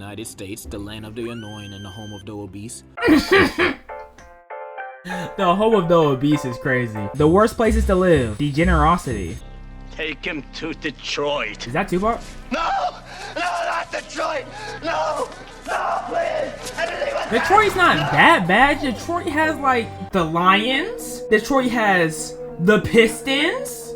United States, the land of the annoying and the home of the obese. The home of the obese is crazy. The worst places to live. Degenerosity. Take him to Detroit. Is that Tupac? No! No, not Detroit! No! No, please! Detroit's not that bad. Detroit has like the Lions. Detroit has the Pistons.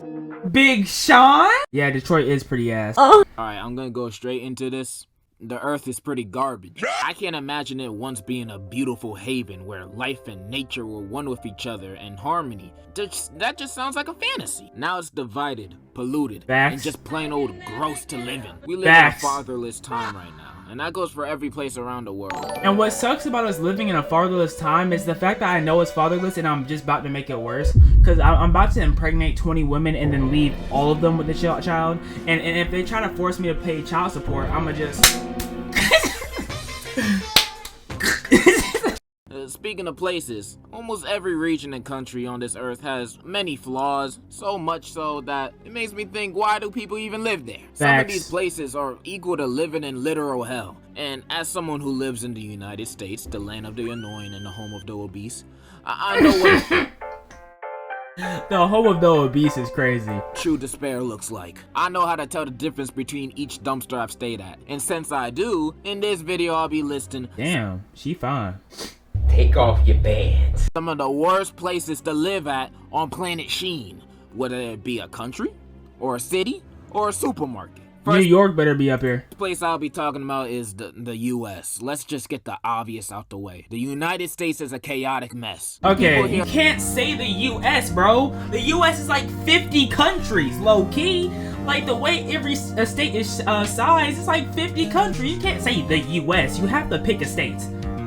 Big Sean. Yeah, Detroit is pretty ass. Alright, I'm gonna go straight into this. The earth is pretty garbage. I can't imagine it once being a beautiful haven where life and nature were one with each other in harmony. That just sounds like a fantasy. Now it's divided, polluted, and just plain old gross to live in. We live in a fatherless time right now, and that goes for every place around the world. And what sucks about us living in a fatherless time is the fact that I know it's fatherless and I'm just about to make it worse. Because I'm about to impregnate 20 women and then leave all of them with the child. And if they try to force me to pay child support, I'ma just... Speaking of places, almost every region and country on this earth has many flaws, so much so that it makes me think, why do people even live there? Some of these places are equal to living in literal hell. And as someone who lives in the United States, the land of the annoying and the home of the obese, I know what the home of the obese is crazy. True despair looks like. I know how to tell the difference between each dumpster I've stayed at. And since I do, in this video I'll be listing... Damn, she fine. Take off your bands. Some of the worst places to live at on planet Sheen, whether it be a country, or a city, or a supermarket. New York better be up here. The place I'll be talking about is the US. Let's just get the obvious out the way. The United States is a chaotic mess. Okay, you can't say the US, bro. The US is like 50 countries, low-key. Like, the way every state is sized, it's like 50 countries. You can't say the US. You have to pick a state.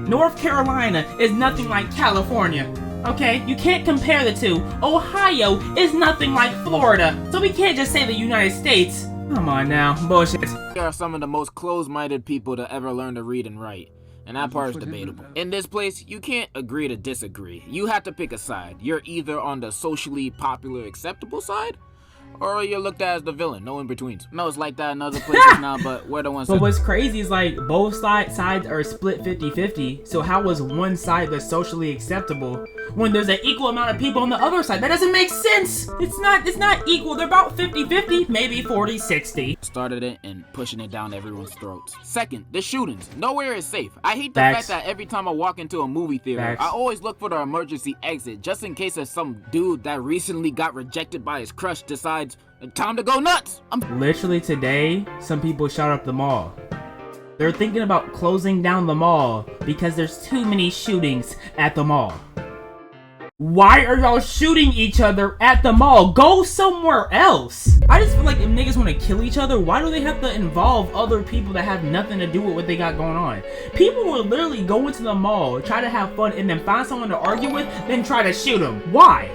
North Carolina is nothing like California. Okay, you can't compare the two. Ohio is nothing like Florida. So we can't just say the United States. Come on now, bullshit. They are some of the most closed-minded people to ever learn to read and write. And that part is debatable. In this place, you can't agree to disagree. You have to pick a side. You're either on the socially popular acceptable side, or you're looked at as the villain, no in-betweens. No, it's like that in other places now, but we're the ones. But what's crazy is like both sides are split 50-50. So how was one side the socially acceptable when there's an equal amount of people on the other side? That doesn't make sense. It's not equal. They're about 50-50, maybe 40-60. Started it and pushing it down everyone's throats. Second, the shootings. Nowhere is safe. I hate the fact that every time I walk into a movie theater, I always look for the emergency exit just in case there's some dude that recently got rejected by his crush decides time to go nuts. Literally today, some people shot up the mall. They're thinking about closing down the mall because there's too many shootings at the mall. Why are y'all shooting each other at the mall? Go somewhere else. I just feel like if niggas want to kill each other, why do they have to involve other people that have nothing to do with what they got going on? People will literally go into the mall, try to have fun, and then find someone to argue with, then try to shoot them. Why?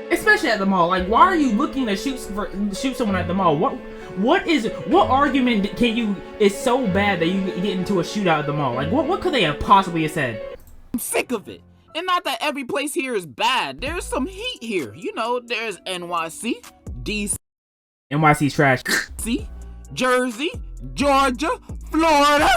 Especially at the mall. Like, why are you looking to shoot someone at the mall? What argument is so bad that you get into a shootout at the mall? Like, what could they have possibly have said? I'm sick of it. And not that every place here is bad. There's some heat here. You know, there's NYC, DC. NYC's trash. See? Jersey, Georgia, Florida.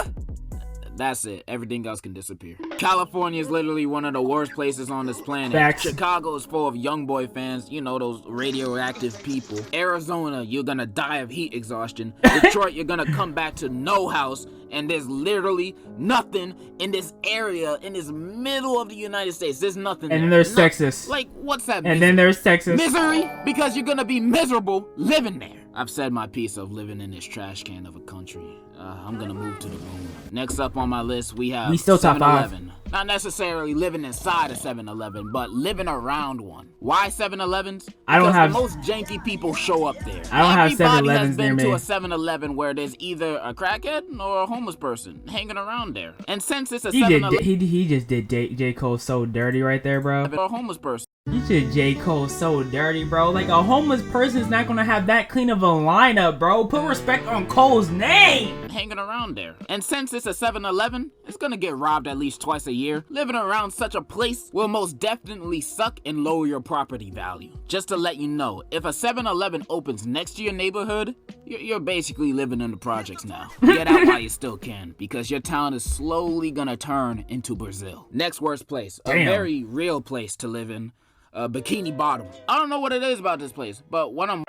That's it. Everything else can disappear. California is literally one of the worst places on this planet. Chicago is full of young boy fans, you know, those radioactive people. Arizona, you're gonna die of heat exhaustion. Detroit, you're gonna come back to no house, and there's literally nothing in this area, in this middle of the United States. There's nothing. And then there's Texas. Like, what's that? And then there's Texas. Misery, because you're gonna be miserable living there. I've said my piece of living in this trash can of a country. I'm gonna move to the moon. Next up on my list, we have still top 7-Eleven. Not necessarily living inside a 7-Eleven, but living around one. Why 7-Elevens? Because the most janky people show up there. I don't have 7-Elevens near me. Everybody has been to a 7-Eleven where there's either a crackhead or a homeless person hanging around there. And since it's a 7-Eleven, he just did J. Cole so dirty right there, bro. A homeless person. You should J. Cole so dirty, bro. Like, a homeless person is not gonna have that clean of a lineup, bro. Put respect on Cole's name. Hanging around there. And since it's a 7-Eleven, it's gonna get robbed at least twice a year. Living around such a place will most definitely suck and lower your property value. Just to let you know, if a 7-Eleven opens next to your neighborhood, you're basically living in the projects now. Get out while you still can, because your town is slowly gonna turn into Brazil. Next worst place, a Damn. very real place to live in. Bikini Bottom. I don't know what it is about this place, but when I'm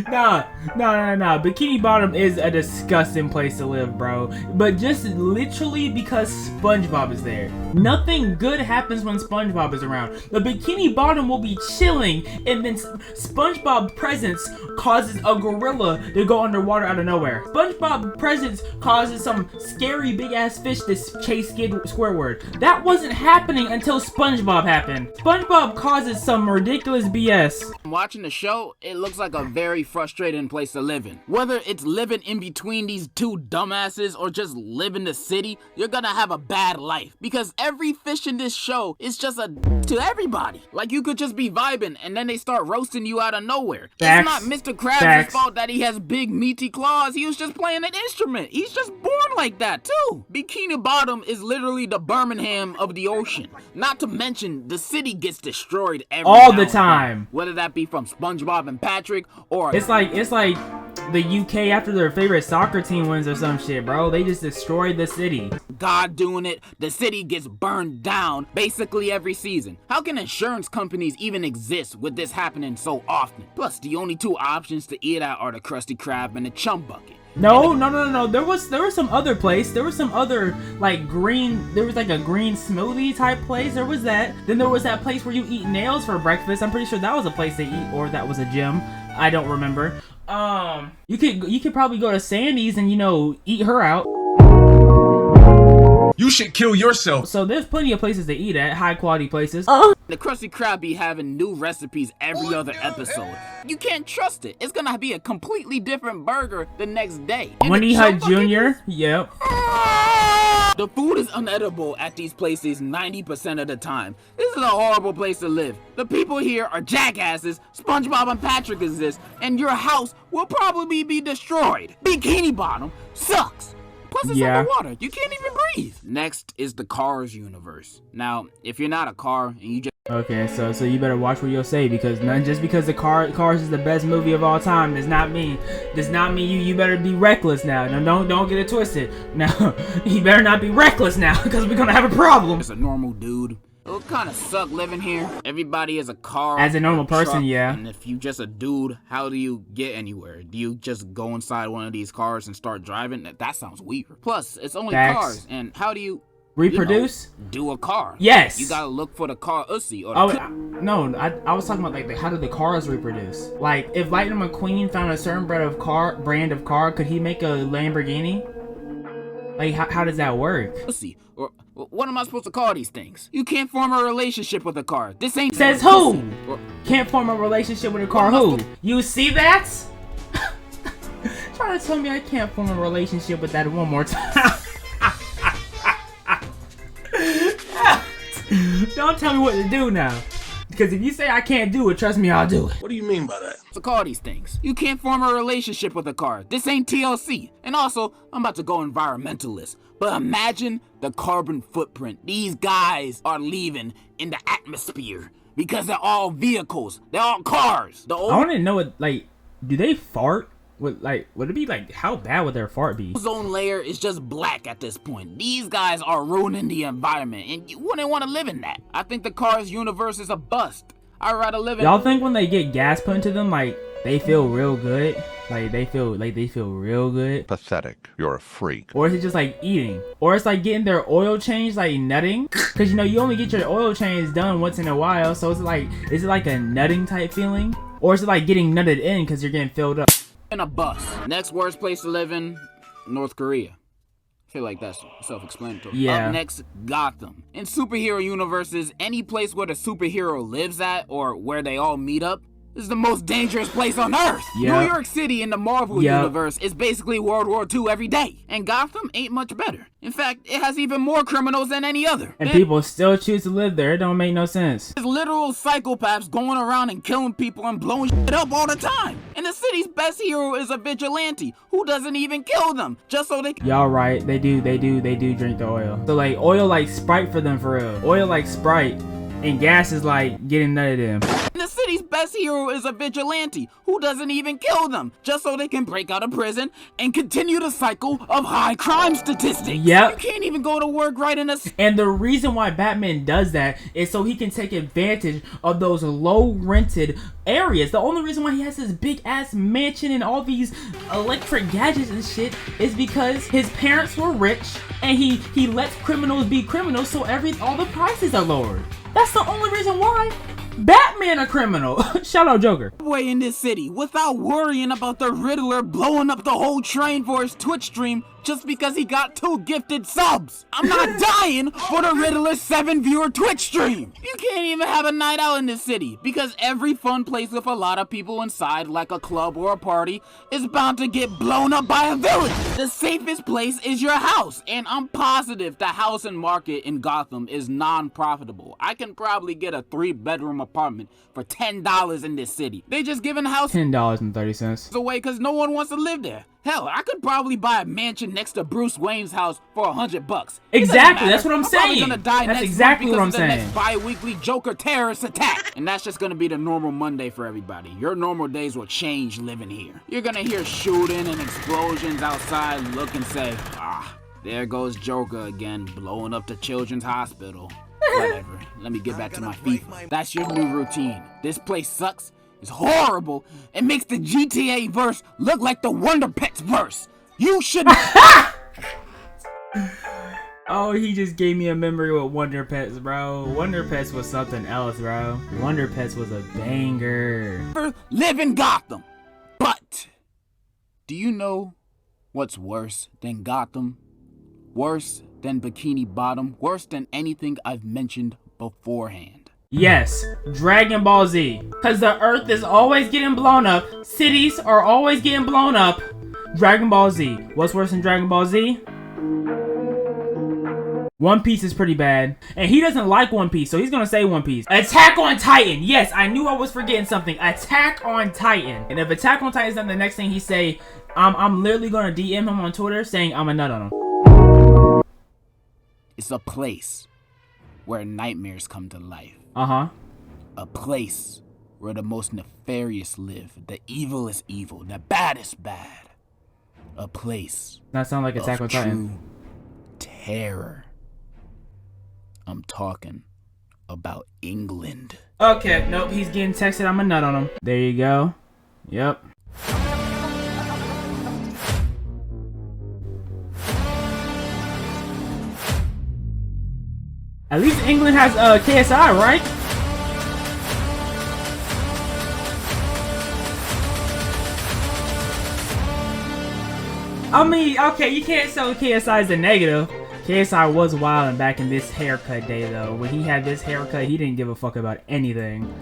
Nah. Bikini Bottom is a disgusting place to live, bro. But just literally because SpongeBob is there. Nothing good happens when SpongeBob is around. The Bikini Bottom will be chilling, and then SpongeBob's presence causes a gorilla to go underwater out of nowhere. SpongeBob's presence causes some scary big ass fish to chase Squidward. That wasn't happening until SpongeBob happened. SpongeBob causes some ridiculous BS. watching the show, it looks like a very frustrating place to live in. Whether it's living in between these two dumbasses or just live in the city, you're gonna have a bad life. Because every fish in this show is just to everybody. Like, you could just be vibing and then they start roasting you out of nowhere. Facts. It's not Mr. Krabs' fault that he has big meaty claws. He was just playing an instrument. He's just born like that too. Bikini Bottom is literally the Birmingham of the ocean. Not to mention, the city gets destroyed all the time. Whether that be from SpongeBob and Patrick or It's like the UK after their favorite soccer team wins or some shit, bro. They just destroyed the city. God doing it, the city gets burned down basically every season. How can insurance companies even exist with this happening so often? Plus, the only two options to eat at are the Krusty Krab and the Chum Bucket. No. There was some other place. There was some other like green. There was like a green smoothie type place. There was that. Then there was that place where you eat nails for breakfast. I'm pretty sure that was a place they eat, or that was a gym. I don't remember. You could probably go to Sandy's and eat her out. You should kill yourself. So there's plenty of places to eat at, high quality places. The Krusty Krab be having new recipes every other episode. You can't trust it. It's gonna be a completely different burger the next day. And Winnie the Hut Chum Bucket Jr. Yep. The food is unedible at these places 90% of the time. This is a horrible place to live. The people here are jackasses, SpongeBob and Patrick exist, and your house will probably be destroyed. Bikini Bottom sucks. Plus it's underwater. You can't even breathe. Next is the Cars universe. Now, if you're not a car and you just Okay, so you better watch what you'll say, because not just because the Cars is the best movie of all time does not mean you better be reckless now. No, don't get it twisted. Now, you better not be reckless now, because we're gonna have a problem. a normal dude, it would kind of suck living here. Everybody is a car. As a normal person, truck, yeah. And if you just a dude, how do you get anywhere? Do you just go inside one of these cars and start driving? That sounds weird. Plus, it's only Facts. cars, and how do you Reproduce? do a car? Yes. You gotta look for the car ussy or the I was talking about like how do the cars reproduce? Like, if Lightning McQueen found a certain brand of car, could he make a Lamborghini? Like, how does that work? ussy. Or what am I supposed to call these things? You can't form a relationship with a car. This ain't Says who? Or- Can't form a relationship with a car. Who? You see that? Trying to tell me I can't form a relationship with that one more time. Don't tell me what to do now. Because if you say I can't do it, trust me, I'll do it. What do you mean by that? to call these things. You can't form a relationship with a car. This ain't TLC. And also, I'm about to go environmentalist. But imagine the carbon footprint these guys are leaving in the atmosphere. Because they're all vehicles. They're all cars. The I want to know what, like, do they fart? Would it be like, how bad would their fart be? ozone layer is just black at this point. These guys are ruining the environment, and you wouldn't want to live in that. I think the Cars universe is a bust. I'd rather live in. Y'all think when they get gas put into them, like, they feel real good? Like they feel real good? Pathetic. You're a freak. Or is it just like eating? Or it's like getting their oil changed, like nutting? Cause you know you only get your oil change done once in a while. So is it like a nutting type feeling? Or is it like getting nutted in cause you're getting filled up? In a bus. Next worst place to live in, North Korea. I feel like that's self-explanatory. Yeah. Up next, Gotham. In superhero universes, any place where the superhero lives at or where they all meet up, This is the most dangerous place on Earth. Yep. New York City in the Marvel Yep. universe is basically World War II every day. And Gotham ain't much better. In fact, it has even more criminals than any other. And people still choose to live there. It don't make no sense. There's literal psychopaths going around and killing people and blowing shit up all the time. And the city's best hero is a vigilante who doesn't even kill them just so they can. Y'all right. They do drink the oil. So like oil like Sprite for them for real. Oil like Sprite. And gas is like getting nutted in. The city's best hero is a vigilante who doesn't even kill them just so they can break out of prison and continue the cycle of high crime statistics. Yep. You can't even go to work right in a. And the reason why Batman does that is so he can take advantage of those low rented areas. The only reason why he has this big ass mansion and all these electric gadgets and shit is because his parents were rich and he lets criminals be criminals, so all the prices are lowered. That's the only reason why Batman a criminal. Shout out Joker. Way in this city without worrying about the Riddler blowing up the whole train for his Twitch stream just because he got 2 gifted subs. I'm not dying for the Riddler's 7-viewer Twitch stream. You can't even have a night out in this city because every fun place with a lot of people inside, like a club or a party, is bound to get blown up by a villain. The safest place is your house, and I'm positive the housing market in Gotham is non-profitable. I can probably get a 3-bedroom apartment for $10 in this city. They just giving houses $10.30 away because no one wants to live there. Hell, I could probably buy a mansion next to Bruce Wayne's house for $100. Exactly, that's what I'm probably saying. Gonna die That's next exactly month what I'm because of the saying. next bi-weekly Joker terrorist attack. And that's just gonna be the normal Monday for everybody. Your normal days will change living here. You're gonna hear shooting and explosions outside, look and say, ah, there goes Joker again, blowing up the children's hospital. Whatever, let me get back to my FIFA. That's your new routine. This place sucks. It's horrible. It makes the GTA verse look like the Wonder Pets verse. You should. Oh, he just gave me a memory with Wonder Pets, bro. Wonder Pets was something else, bro. Wonder Pets was a banger. Live in Gotham. But do you know what's worse than Gotham? Worse than Bikini Bottom? Worse than anything I've mentioned beforehand? Yes, Dragon Ball Z. Because the earth is always getting blown up. Cities are always getting blown up. Dragon Ball Z. What's worse than Dragon Ball Z? One Piece is pretty bad. And he doesn't like One Piece, so he's gonna say One Piece. Attack on Titan. Yes, I knew I was forgetting something. Attack on Titan. And if Attack on Titan is not the next thing he say, I'm literally gonna DM him on Twitter saying I'm a nut on him. It's a place where nightmares come to life. Uh-huh. A place where the most nefarious live, the evil is evil, the bad is bad. A place That sounds like Attack on of Titan. true terror. I'm talking about England. Okay, nope, he's getting texted. I'm a nut on him. There you go. Yep. At least England has KSI, right? I mean, okay, you can't sell KSI as a negative. KSI was wildin' back in this haircut day, though. When he had this haircut, he didn't give a fuck about anything.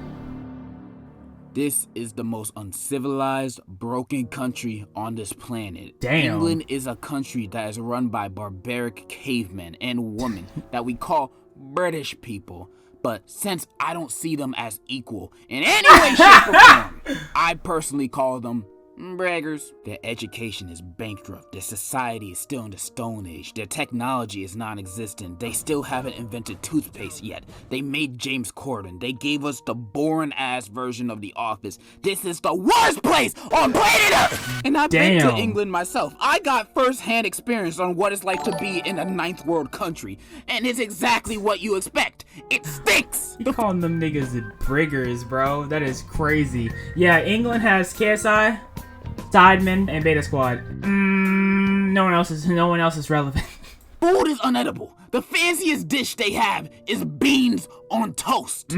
This is the most uncivilized, broken country on this planet. Damn. England is a country that is run by barbaric cavemen and women that we call British people. But since I don't see them as equal in any way, shape, or form, I personally call them braggers. Their education is bankrupt. Their society is still in the Stone Age. Their technology is non-existent. They still haven't invented toothpaste yet. They made James Corden. They gave us the boring-ass version of The Office. This is the worst place on planet Earth! And I've been to England myself. I got first-hand experience on what it's like to be in a ninth world country. And it's exactly what you expect. It stinks! You calling them niggas the briggers, bro? That is crazy. Yeah, England has KSI, Sidemen, and Beta Squad. No one else is relevant. Food is unedible. The fanciest dish they have is beans on toast.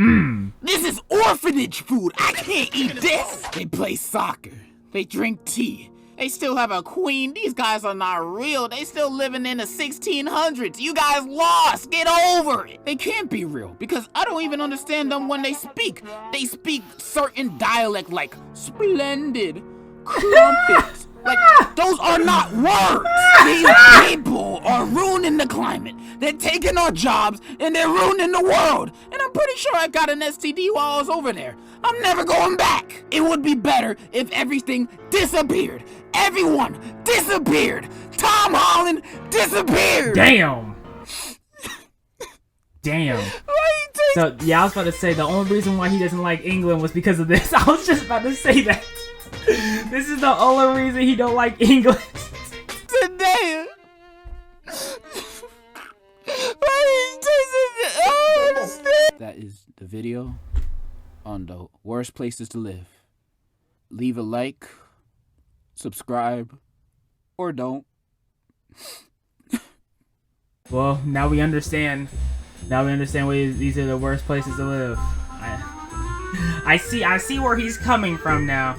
This is orphanage food. I can't eat this. They play soccer. They drink tea. They still have a queen. These guys are not real. They still living in the 1600s. You guys lost. Get over it. They can't be real because I don't even understand them when they speak. They speak certain dialect like splendid, crumpets. Like, those are not words. These people are ruining the climate. They're taking our jobs and they're ruining the world. And I'm pretty sure I got an STD while I was over there. I'm never going back. It would be better if everything disappeared. Everyone disappeared. Tom Holland disappeared. Damn. Damn. So, yeah, I was about to say the only reason why he doesn't like England was because of this. I was just about to say that. This is the only reason he don't like England. Today. That is the video on the worst places to live. Leave a like, subscribe, or don't. Well, now we understand. Now we understand why these are the worst places to live. I see where he's coming from now.